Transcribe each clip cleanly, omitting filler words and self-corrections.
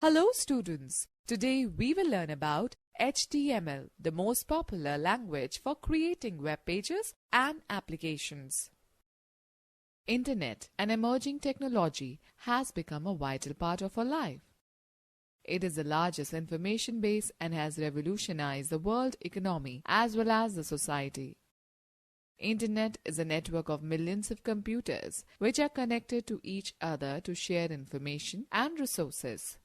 Hello students, today we will learn about HTML, the most popular language for creating web pages and applications. Internet, an emerging technology, has become a vital part of our life. It is the largest information base and has revolutionized the world economy as well as the society. Internet is a network of millions of computers which are connected to each other to share information and resources.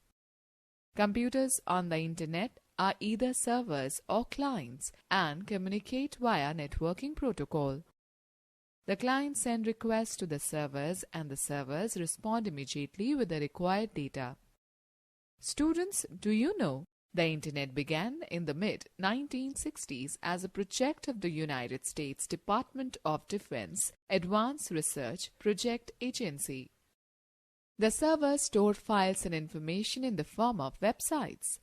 Computers on the Internet are either servers or clients and communicate via networking protocol. The clients send requests to the servers and the servers respond immediately with the required data. Students, do you know? The Internet began in the mid-1960s as a project of the United States Department of Defense Advanced Research Project Agency. The servers stored files and information in the form of websites.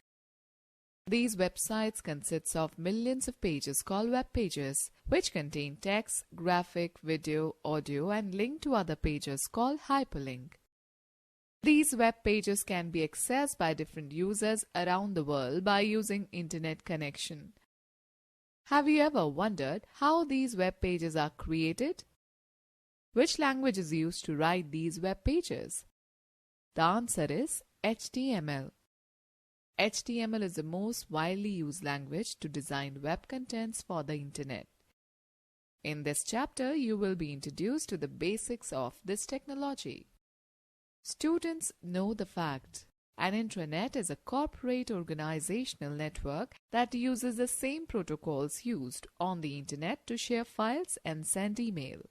These websites consist of millions of pages called web pages, which contain text, graphic, video, audio, and link to other pages called hyperlink. These web pages can be accessed by different users around the world by using internet connection. Have you ever wondered how these web pages are created? Which language is used to write these web pages? The answer is HTML. HTML is the most widely used language to design web contents for the Internet. In this chapter, you will be introduced to the basics of this technology. Students know the fact. An intranet is a corporate organizational network that uses the same protocols used on the Internet to share files and send email.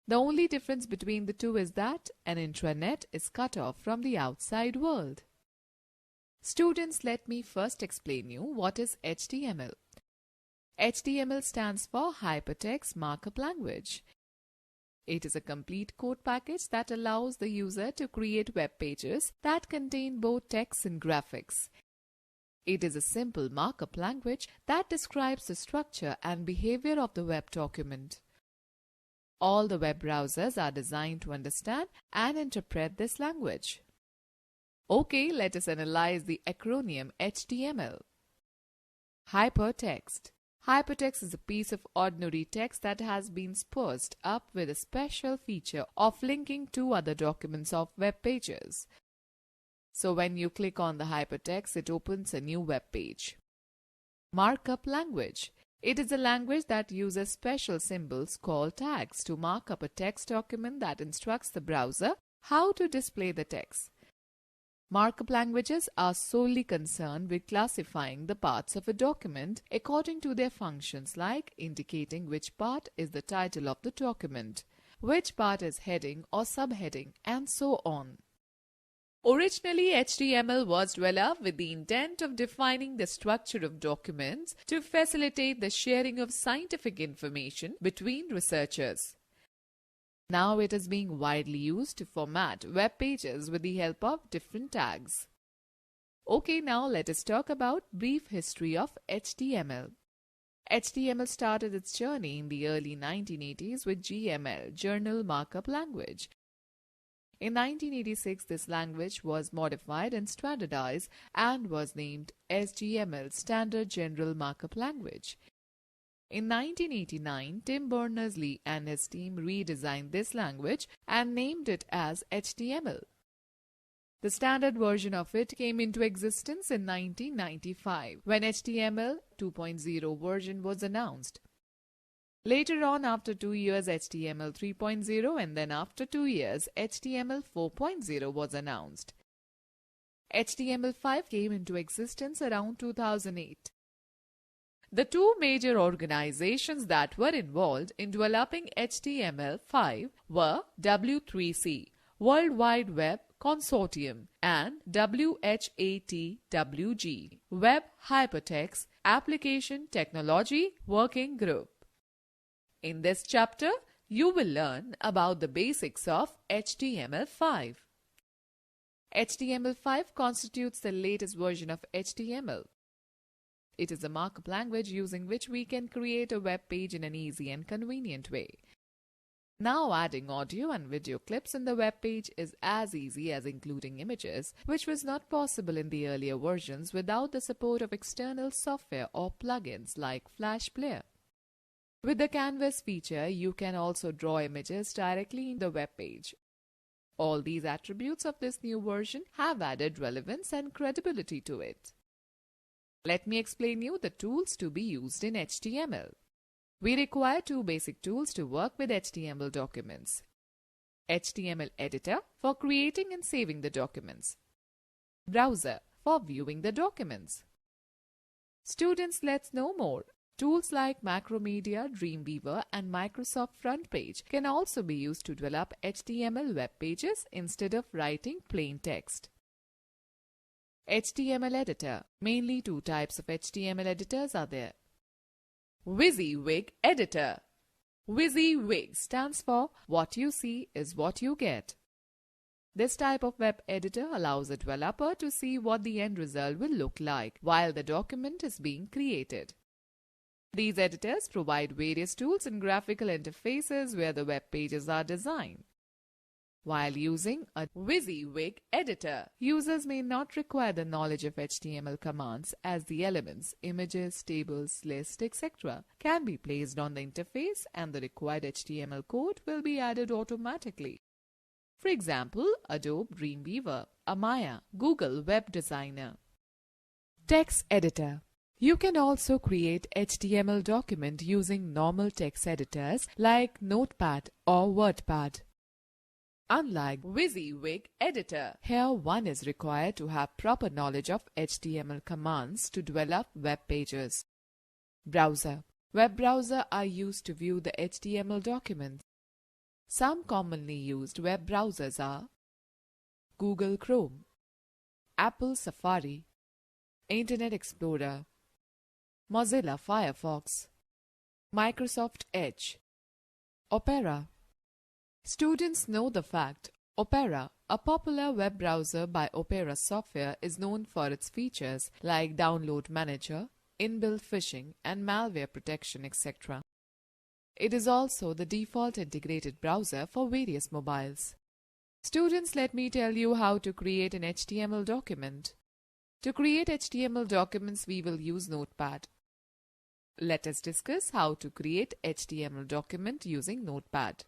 The only difference between the two is that an intranet is cut off from the outside world. Students, let me first explain you what is HTML. HTML stands for Hypertext Markup Language. It is a complete code package that allows the user to create web pages that contain both text and graphics. It is a simple markup language that describes the structure and behavior of the web document. All the web browsers are designed to understand and interpret this language. Okay, let us analyze the acronym HTML. Hypertext. Hypertext is a piece of ordinary text that has been spruced up with a special feature of linking to other documents of web pages. So when you click on the hypertext, it opens a new web page. Markup language. It is a language that uses special symbols called tags to mark up a text document that instructs the browser how to display the text. Markup languages are solely concerned with classifying the parts of a document according to their functions, like indicating which part is the title of the document, which part is heading or subheading, and so on. Originally, HTML was developed with the intent of defining the structure of documents to facilitate the sharing of scientific information between researchers. Now it is being widely used to format web pages with the help of different tags. Okay, now let us talk about brief history of HTML. HTML started its journey in the early 1980s with GML, General Markup Language. In 1986, this language was modified and standardized and was named SGML, Standard General Markup Language. In 1989, Tim Berners-Lee and his team redesigned this language and named it as HTML. The standard version of it came into existence in 1995 when HTML 2.0 version was announced. Later on, after 2 years, HTML 3.0, and then after 2 years, HTML 4.0 was announced. HTML5 came into existence around 2008. The two major organizations that were involved in developing HTML5 were W3C, World Wide Web Consortium, and WHATWG, Web Hypertext Application Technology Working Group. In this chapter, you will learn about the basics of HTML5. HTML5 constitutes the latest version of HTML. It is a markup language using which we can create a web page in an easy and convenient way. Now adding audio and video clips in the web page is as easy as including images, which was not possible in the earlier versions without the support of external software or plugins like Flash Player. With the Canvas feature, you can also draw images directly in the web page. All these attributes of this new version have added relevance and credibility to it. Let me explain you the tools to be used in HTML. We require two basic tools to work with HTML documents. HTML Editor for creating and saving the documents. Browser for viewing the documents. Students, let's know more. Tools like Macromedia, Dreamweaver and Microsoft FrontPage can also be used to develop HTML web pages instead of writing plain text. HTML Editor. Mainly two types of HTML editors are there. WYSIWYG Editor. WYSIWYG stands for What You See is What You Get. This type of web editor allows a developer to see what the end result will look like while the document is being created. These editors provide various tools and graphical interfaces where the web pages are designed. While using a WYSIWYG editor, users may not require the knowledge of HTML commands as the elements, images, tables, lists, etc. can be placed on the interface and the required HTML code will be added automatically. For example, Adobe Dreamweaver, Amaya, Google Web Designer. Text Editor. You can also create HTML document using normal text editors like Notepad or WordPad. Unlike WYSIWYG editor, here one is required to have proper knowledge of HTML commands to develop web pages. Browser. Web browsers are used to view the HTML documents. Some commonly used web browsers are Google Chrome, Apple Safari, Internet Explorer, Mozilla Firefox, Microsoft Edge, Opera. Students know the fact Opera, a popular web browser by Opera Software, is known for its features like Download Manager, inbuilt phishing and malware protection, etc. It is also the default integrated browser for various mobiles. Students, let me tell you how to create an HTML document. To create HTML documents, we will use Notepad. Let us discuss how to create HTML document using Notepad.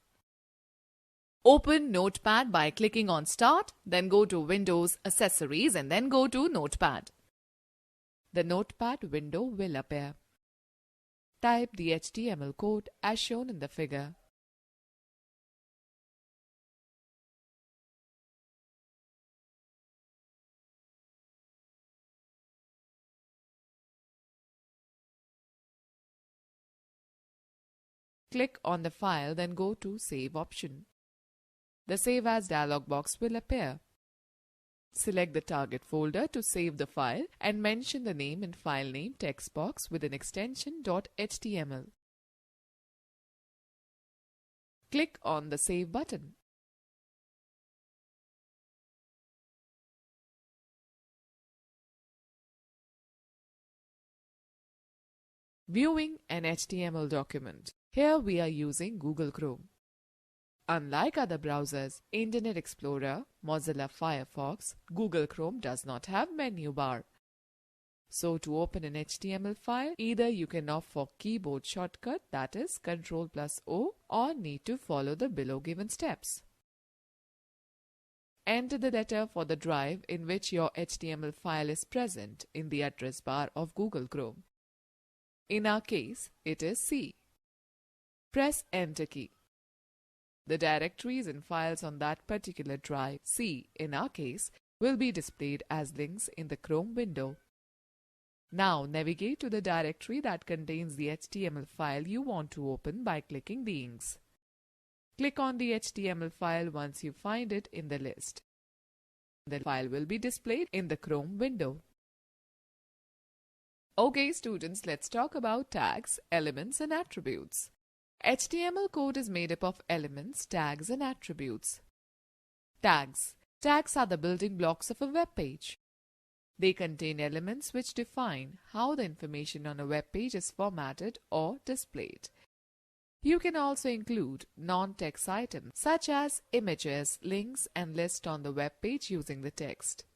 Open Notepad by clicking on Start, then go to Windows, Accessories and then go to Notepad. The Notepad window will appear. Type the HTML code as shown in the figure. Click on the file, then go to Save option. The Save As dialog box will appear. Select the target folder to save the file and mention the name in file name text box with an extension .html. Click on the Save button. Viewing an HTML document. Here we are using Google Chrome. Unlike other browsers, Internet Explorer, Mozilla Firefox, Google Chrome does not have menu bar. So to open an HTML file, either you can opt for keyboard shortcut, that is Ctrl+O, or need to follow the below given steps. Enter the data for the drive in which your HTML file is present in the address bar of Google Chrome. In our case, it is C. Press Enter key. The directories and files on that particular drive, C in our case, will be displayed as links in the Chrome window. Now navigate to the directory that contains the HTML file you want to open by clicking the inks. Click on the HTML file once you find it in the list. The file will be displayed in the Chrome window. Okay students, let's talk about tags, elements and attributes. HTML code is made up of elements, tags and attributes. Tags. Tags are the building blocks of a web page. They contain elements which define how the information on a web page is formatted or displayed. You can also include non-text items such as images, links, and lists on the web page using the text.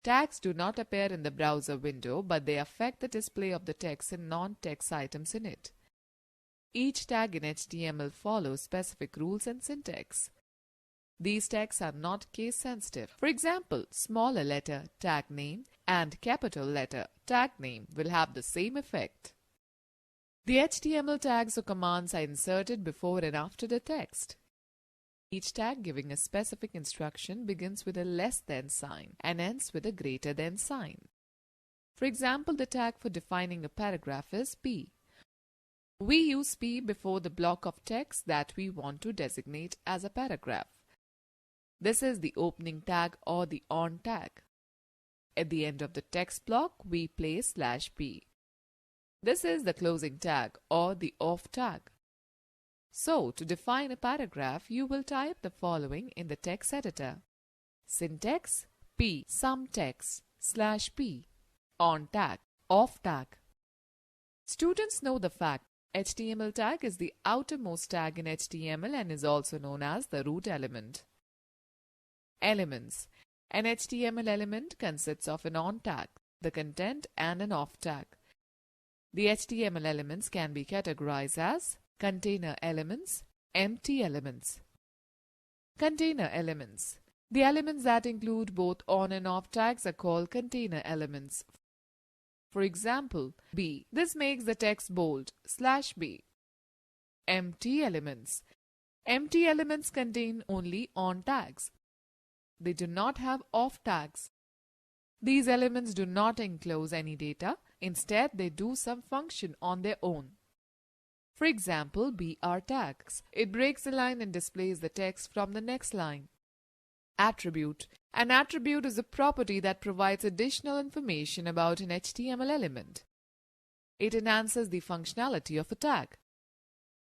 Tags do not appear in the browser window, but they affect the display of the text and non-text items in it. Each tag in HTML follows specific rules and syntax. These tags are not case sensitive. For example, smaller letter tag name and capital letter tag name will have the same effect. The HTML tags or commands are inserted before and after the text. Each tag giving a specific instruction begins with a less than sign and ends with a greater than sign. For example, the tag for defining a paragraph is P. We use P before the block of text that we want to designate as a paragraph. This is the opening tag or the on tag. At the end of the text block, we place /p. This is the closing tag or the off tag. So, to define a paragraph, you will type the following in the text editor. Syntax P sum text /p. On tag, off tag. Students know the fact HTML tag is the outermost tag in HTML and is also known as the root element. Elements. An HTML element consists of an on tag, the content, and an off tag. The HTML elements can be categorized as container elements, empty elements. Container elements. The elements that include both on and off tags are called container elements. For example, B. This makes the text bold, /B. Empty elements. Empty elements contain only on tags. They do not have off tags. These elements do not enclose any data. Instead, they do some function on their own. For example, BR tags. It breaks a line and displays the text from the next line. Attribute. An attribute is a property that provides additional information about an HTML element. It enhances the functionality of a tag.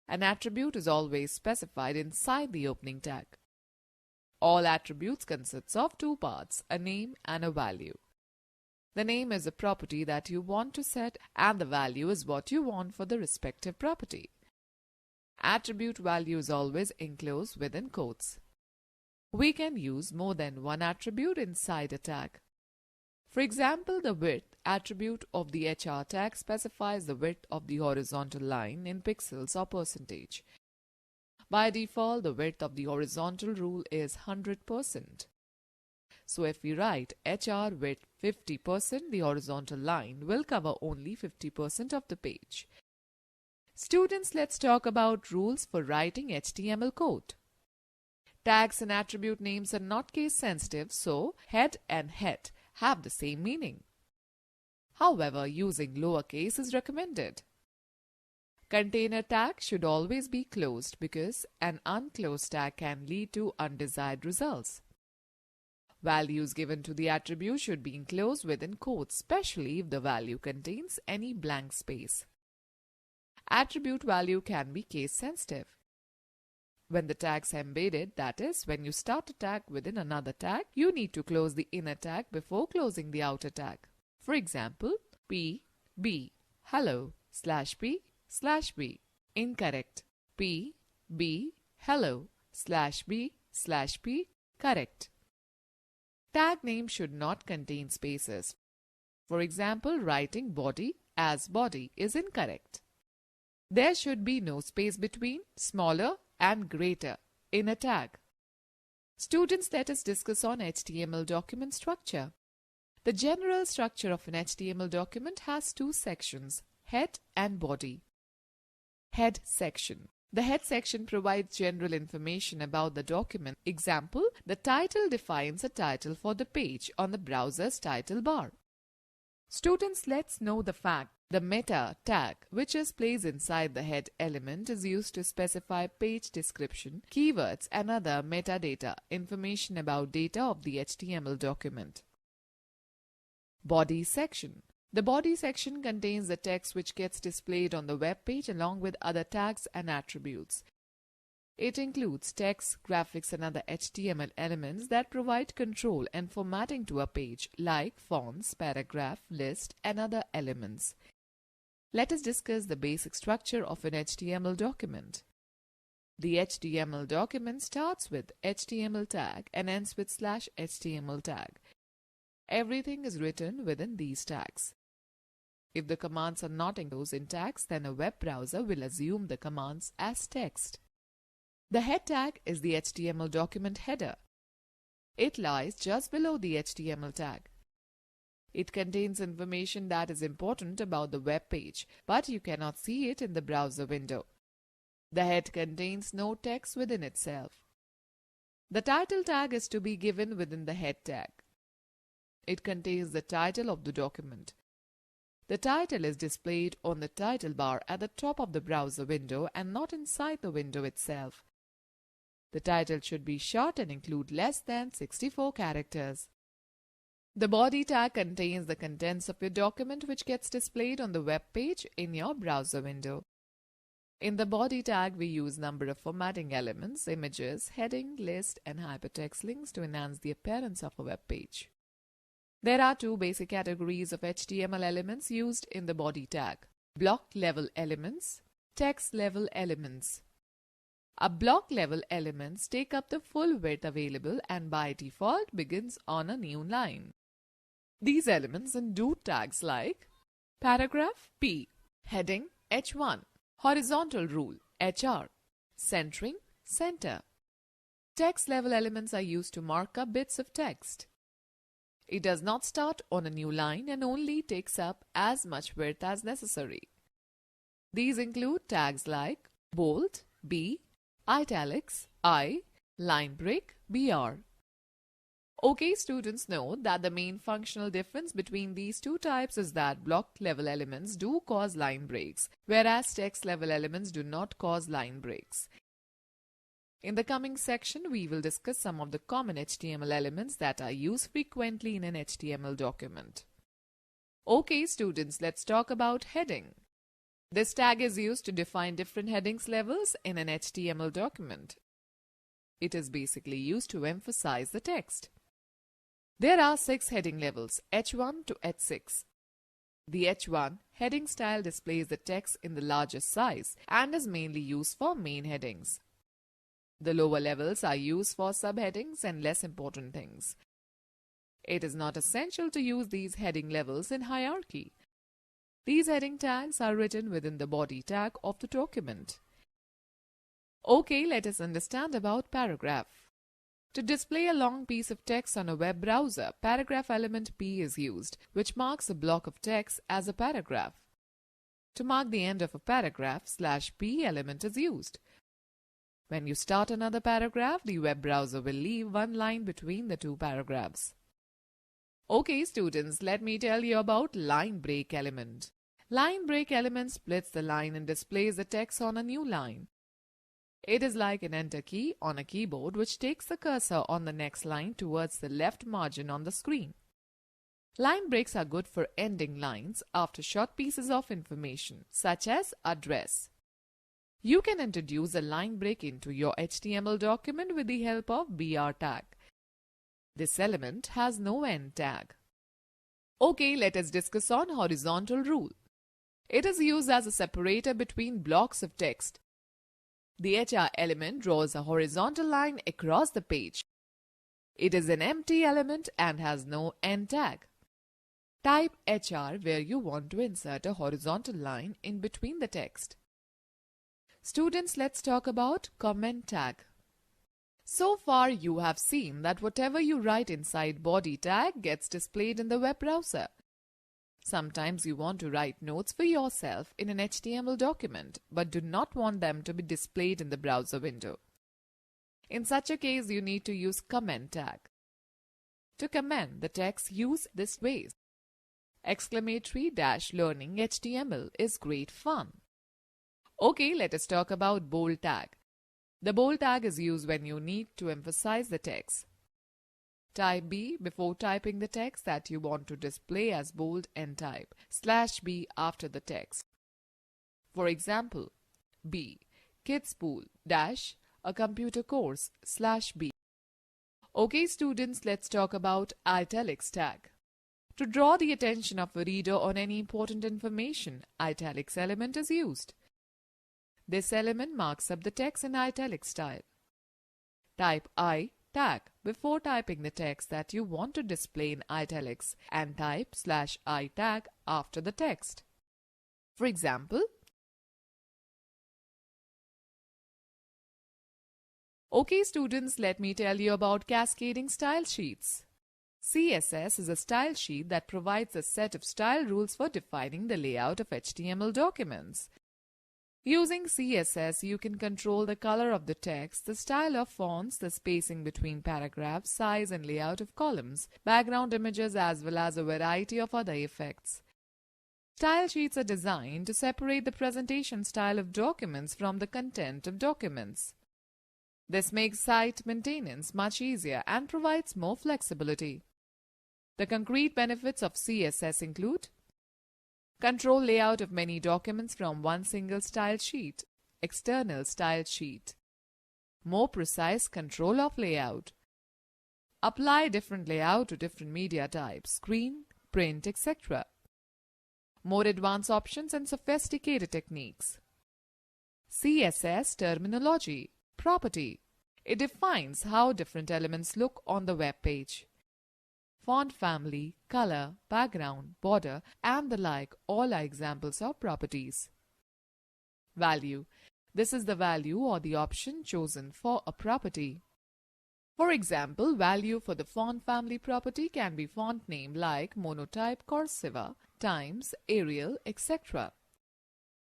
An attribute is always specified inside the opening tag. All attributes consist of two parts, a name and a value. The name is a property that you want to set and the value is what you want for the respective property. Attribute value is always enclosed within quotes. We can use more than one attribute inside a tag. For example, the width attribute of the HR tag specifies the width of the horizontal line in pixels or percentage. By default, the width of the horizontal rule is 100%. So if we write HR width 50%, the horizontal line will cover only 50% of the page. Students, let's talk about rules for writing HTML code. Tags and attribute names are not case sensitive, so head and het have the same meaning. However, using lowercase is recommended. Container tag should always be closed because an unclosed tag can lead to undesired results. Values given to the attribute should be enclosed within quotes, especially if the value contains any blank space. Attribute value can be case sensitive. When the tags are embedded, that is, when you start a tag within another tag, you need to close the inner tag before closing the outer tag. For example, P, B, hello, /P, /B. Incorrect. P, B, hello, /B, /P, correct. Tag name should not contain spaces. For example, writing body as body is incorrect. There should be no space between smaller and greater in a tag. Students, let us discuss on HTML document structure. The general structure of an HTML document has two sections, head and body. Head section. The head section provides general information about the document. Example, the title defines a title for the page on the browser's title bar. Students, let's know the fact. The meta tag, which is placed inside the head element, is used to specify page description, keywords and other metadata, information about data of the HTML document. Body section. The body section contains the text which gets displayed on the web page along with other tags and attributes. It includes text, graphics and other HTML elements that provide control and formatting to a page like fonts, paragraph, list and other elements. Let us discuss the basic structure of an HTML document. The HTML document starts with HTML tag and ends with /HTML tag. Everything is written within these tags. If the commands are not enclosed in tags, then a web browser will assume the commands as text. The head tag is the HTML document header. It lies just below the HTML tag. It contains information that is important about the web page, but you cannot see it in the browser window. The head contains no text within itself. The title tag is to be given within the head tag. It contains the title of the document. The title is displayed on the title bar at the top of the browser window and not inside the window itself. The title should be short and include less than 64 characters. The body tag contains the contents of your document which gets displayed on the web page in your browser window. In the body tag, we use number of formatting elements, images, heading, list, and hypertext links to enhance the appearance of a web page. There are two basic categories of HTML elements used in the body tag: block level elements, text level elements. A block level elements take up the full width available and by default begins on a new line. These elements include tags like paragraph P, heading H1, horizontal rule HR, centering center. Text level elements are used to mark up bits of text. It does not start on a new line and only takes up as much width as necessary. These include tags like bold, B, italics, I, line break, BR. Okay, students, note that the main functional difference between these two types is that block level elements do cause line breaks, whereas text level elements do not cause line breaks. In the coming section, we will discuss some of the common HTML elements that are used frequently in an HTML document. Okay, students, let's talk about heading. This tag is used to define different headings levels in an HTML document. It is basically used to emphasize the text. There are 6 heading levels, H1 to H6. The H1 heading style displays the text in the largest size and is mainly used for main headings. The lower levels are used for subheadings and less important things. It is not essential to use these heading levels in hierarchy. These heading tags are written within the body tag of the document. Okay, let us understand about paragraph. To display a long piece of text on a web browser, paragraph element P is used, which marks a block of text as a paragraph. To mark the end of a paragraph, /P element is used. When you start another paragraph, the web browser will leave one line between the two paragraphs. Okay, students, let me tell you about line break element. Line break element splits the line and displays the text on a new line. It is like an enter key on a keyboard which takes the cursor on the next line towards the left margin on the screen. Line breaks are good for ending lines after short pieces of information, such as address. You can introduce a line break into your HTML document with the help of BR tag. This element has no end tag. Okay, let us discuss on horizontal rule. It is used as a separator between blocks of text. The HR element draws a horizontal line across the page. It is an empty element and has no end tag. Type HR where you want to insert a horizontal line in between the text. Students, let's talk about comment tag. So far, you have seen that whatever you write inside body tag gets displayed in the web browser. Sometimes you want to write notes for yourself in an HTML document, but do not want them to be displayed in the browser window. In such a case, you need to use comment tag. To comment the text, use this way. !learning HTML is great fun. Okay, let us talk about bold tag. The bold tag is used when you need to emphasize the text. Type B before typing the text that you want to display as bold and type /B after the text. For example, B, kids pool dash a computer course /B. Okay, students, let's talk about italics tag. To draw the attention of a reader on any important information, italics element is used. This element marks up the text in italic style. Type I tag before typing the text that you want to display in italics and type /I tag after the text. For example, okay students, let me tell you about cascading style sheets. CSS is a style sheet that provides a set of style rules for defining the layout of HTML documents. Using CSS, you can control the color of the text, the style of fonts, the spacing between paragraphs, size and layout of columns, background images, as well as a variety of other effects. Style sheets are designed to separate the presentation style of documents from the content of documents. This makes site maintenance much easier and provides more flexibility. The concrete benefits of CSS include control layout of many documents from one single style sheet, external style sheet, more precise control of layout, apply different layout to different media types, screen, print, etc., more advanced options and sophisticated techniques. CSS terminology, property. It defines how different elements look on the web page. Font family, color, background, border, and the like all are examples of properties. Value. This is the value or the option chosen for a property. For example, value for the font family property can be font name like Monotype, Cursiva, Times, Arial, etc.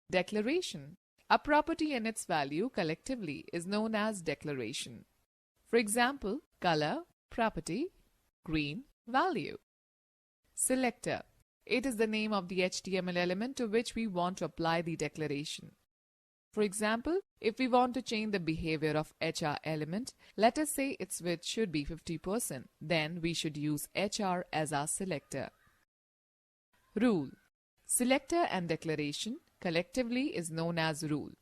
Declaration. A property and its value collectively is known as declaration. For example, color, property, green, value. Selector. It is the name of the HTML element to which we want to apply the declaration. For example, if we want to change the behavior of HR element, let us say its width should be 50%, then we should use HR as our selector. Rule. Selector and declaration collectively is known as rule.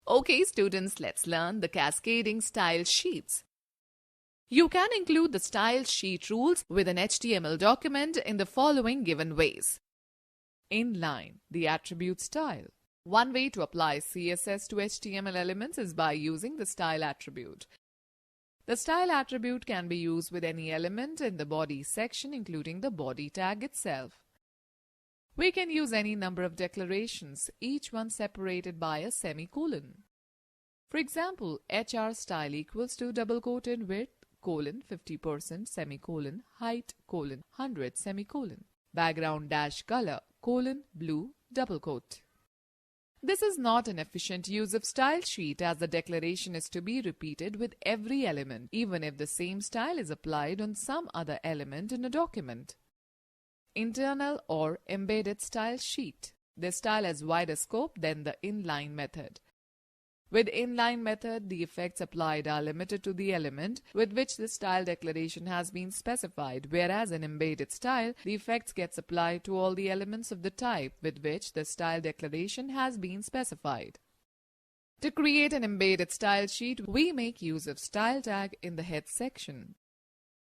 Okay students, let's learn the cascading style sheets. You can include the style sheet rules with an HTML document in the following given ways. Inline, the attribute style. One way to apply CSS to HTML elements is by using the style attribute. The style attribute can be used with any element in the body section, including the body tag itself. We can use any number of declarations, each one separated by a semicolon. For example, HR style equals to double quoted width, 50%, semicolon, height, 100, semicolon, background dash color, blue, double quote. This is not an efficient use of style sheet as the declaration is to be repeated with every element, even if the same style is applied on some other element in a document. Internal or embedded style sheet. This style has wider scope than the inline method. With inline method, the effects applied are limited to the element with which the style declaration has been specified, whereas in embedded style, the effects gets applied to all the elements of the type with which the style declaration has been specified. To create an embedded style sheet, we make use of style tag in the head section.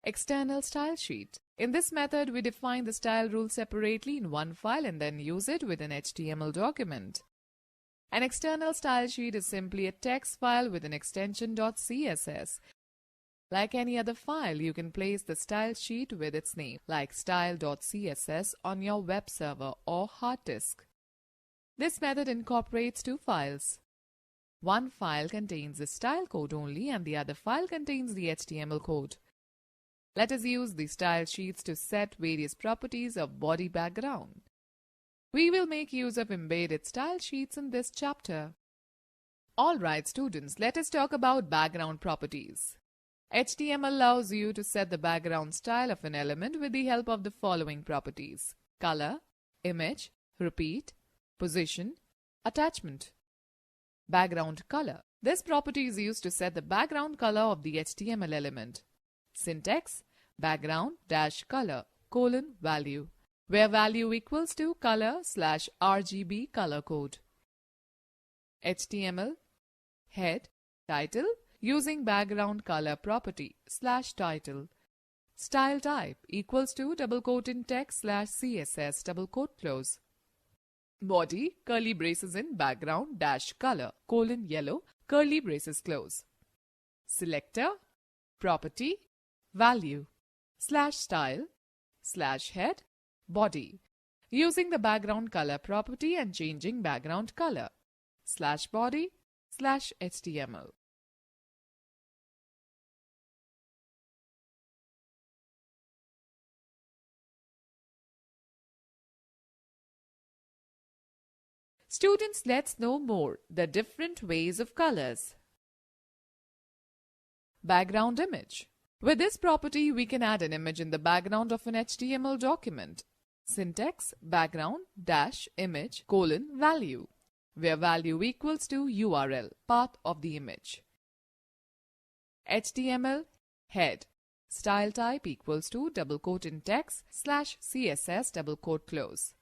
External style sheet. In this method, we define the style rule separately in one file and then use it with an HTML document. An external style sheet is simply a text file with an extension .css. Like any other file, you can place the style sheet with its name, like style.css, on your web server or hard disk. This method incorporates two files. One file contains the style code only and the other file contains the HTML code. Let us use the style sheets to set various properties of body background. We will make use of embedded style sheets in this chapter. Alright students, let us talk about background properties. HTML allows you to set the background style of an element with the help of the following properties: color, image, repeat, position, attachment. Background color. This property is used to set the background color of the HTML element. Syntax: background dash color value, where value equals to color/RGB color code. HTML head title using background color property /title. style type equals to double quote in text slash CSS double quote close. Body curly braces in background dash color colon yellow curly braces close. Selector property value slash style slash head body using the background color property and changing background color slash body slash HTML. Students, let's know more the different ways of colors. Background image. With this property, we can add an image in the background of an HTML document. Syntax background dash image colon value, where value equals to URL, path of the image. HTML head. Style type equals to double quote in text slash CSS double quote close.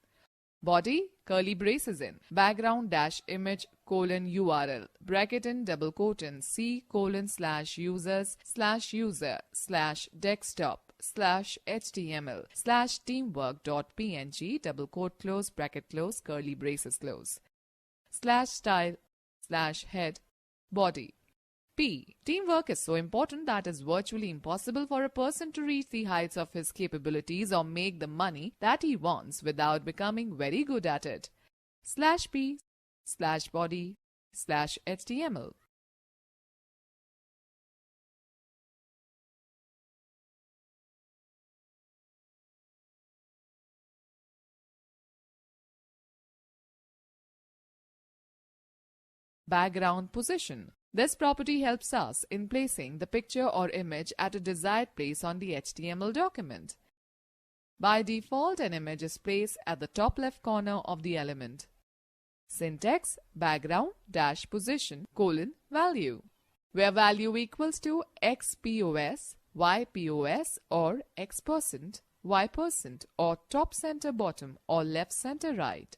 Body curly braces in background dash image colon URL bracket in double quote in C colon slash users slash user slash desktop slash HTML slash teamwork dot png double quote close bracket close curly braces close slash style slash head body. P. Teamwork is so important that it's virtually impossible for a person to reach the heights of his capabilities or make the money that he wants without becoming very good at it. Slash P slash body slash HTML. Background position. This property helps us in placing the picture or image at a desired place on the HTML document. By default, an image is placed at the top left corner of the element. Syntax background dash position colon value, where value equals to XPOS, YPOS or X%, Y% or top center bottom or left center right.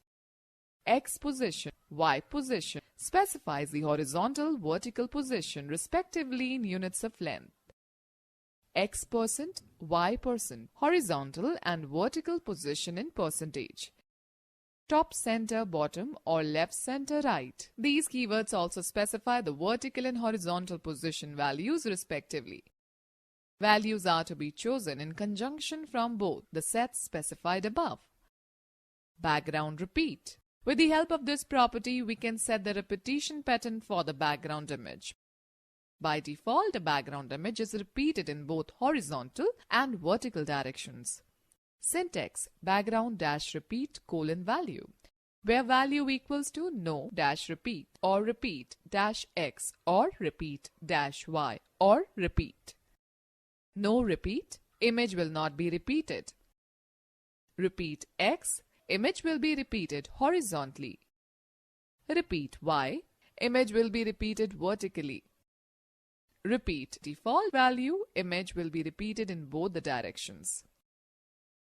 X position, Y position specifies the horizontal, vertical position respectively in units of length. X%, Y%, horizontal and vertical position in percentage. Top center bottom or left center right. These keywords also specify the vertical and horizontal position values respectively. Values are to be chosen in conjunction from both the sets specified above. Background repeat. With the help of this property, we can set the repetition pattern for the background image. By default, the background image is repeated in both horizontal and vertical directions. Syntax background dash repeat colon value, where value equals to no dash repeat or repeat dash X or repeat dash Y or repeat. No repeat, image will not be repeated. Repeat X, image will be repeated horizontally. Repeat Y, image will be repeated vertically. Repeat default value, image will be repeated in both the directions.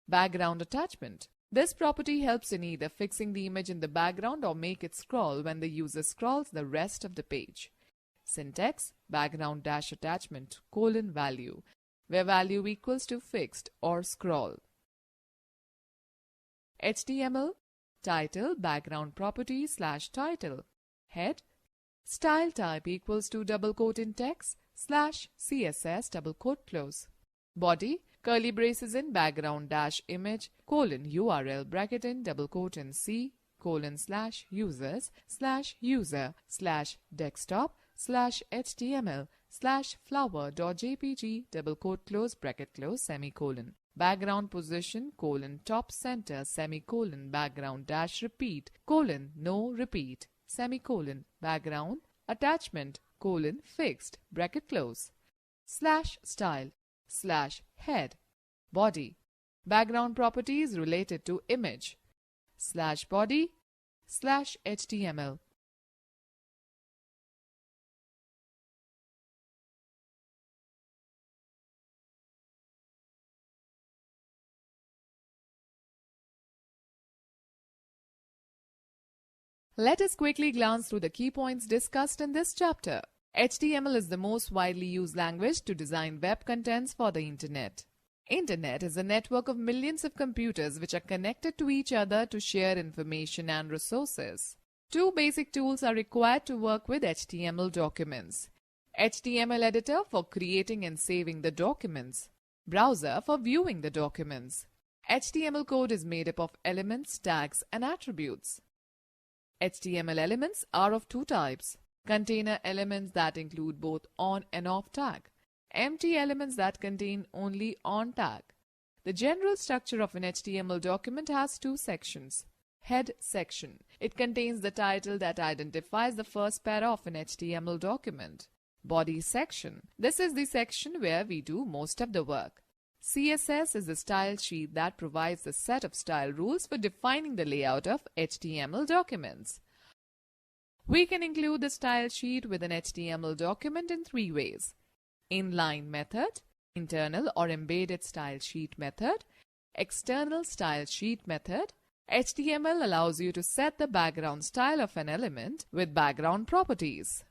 Background attachment. This property helps in either fixing the image in the background or make it scroll when the user scrolls the rest of the page. Syntax background dash attachment colon value, where value equals to fixed or scroll. HTML title background property slash title head style type equals to double quote in text slash CSS double quote close. Body curly braces in background dash image colon URL bracket in double quote in C colon slash users slash user slash desktop slash HTML slash flower.jpg double quote close bracket close semicolon. Background position colon top center semicolon background dash repeat colon no repeat semicolon background attachment colon fixed bracket close slash style slash head body background properties related to image slash body slash HTML. Let us quickly glance through the key points discussed in this chapter. HTML is the most widely used language to design web contents for the internet. Internet is a network of millions of computers which are connected to each other to share information and resources. Two basic tools are required to work with HTML documents. HTML editor for creating and saving the documents. Browser for viewing the documents. HTML code is made up of elements, tags, and attributes. HTML elements are of two types: container elements that include both on and off tag, empty elements that contain only on tag. The general structure of an HTML document has two sections. Head section. It contains the title that identifies the first para of an HTML document. Body section. This is the section where we do most of the work. CSS is the style sheet that provides the set of style rules for defining the layout of HTML documents. We can include the style sheet with an HTML document in three ways: inline method, internal or embedded style sheet method, external style sheet method. HTML allows you to set the background style of an element with background properties.